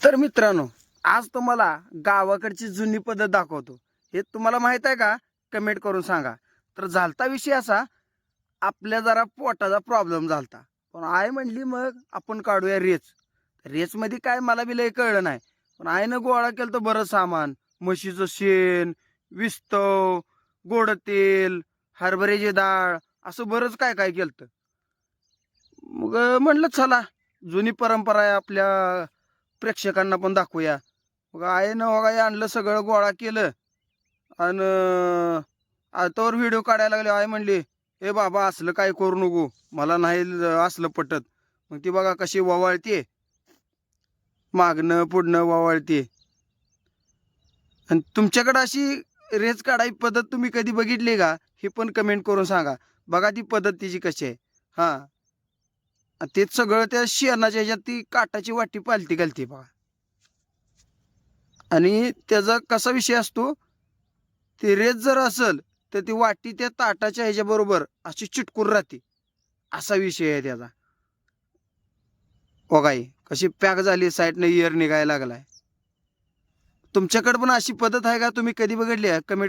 तर मित्रांनो, आज तुम्हाला गावाकडची जुनी पद्धत दाखवतो. हे तुम्हाला माहित आहे का? कमेंट करून सांगा. तर झालता विषय असा, आपल्या जरा पोटाचा प्रॉब्लेम झालता. पण आई म्हणली मग आपण काढूया रेच. रेचमध्ये काय मला बी लय कळलं नाही. पण आईनं गोळा केलं तर बरं सामान. म्हशीचं शेण, विस्तव, गोड तेल, हरभऱ्याची डाळ असं बरंच काय काय केलं. मग म्हणलं चला, जुनी परंपरा आहे आपल्या प्रेक्षकांना पण दाखवूया. मग आईनं वगाई आणलं सगळं गोळा केलं आणि तोवर व्हिडिओ काढायला लागले. आई म्हणली, "ए बाबा असलं काय करू नको, मला नाही असलं पटत." मग ती बघा कशी ववाळते, मागणं पुढणं ववाळते. आणि तुमच्याकडे अशी रेच काढाई पद्धत तुम्ही कधी बघितली का? हे पण कमेंट करून सांगा. बघा ती पद्धत तिची कशी आहे. हां, तेच सगळं त्या शेणाच्या ह्याच्यात ती काटाची वाटी पालती घालते बघा. आणि त्याचा कसा विषय असतो, ती रेस जर असेल तर ती वाटी त्या ताटाच्या ह्याच्याबरोबर अशी चिटकून राहते. असा विषय आहे त्याचा. बघाई कशी पॅक झाली, साईडने एअर निघायला लागलाय. तुमच्याकडे पण अशी पद्धत आहे का? तुम्ही कधी बघितली आहे? कमेंट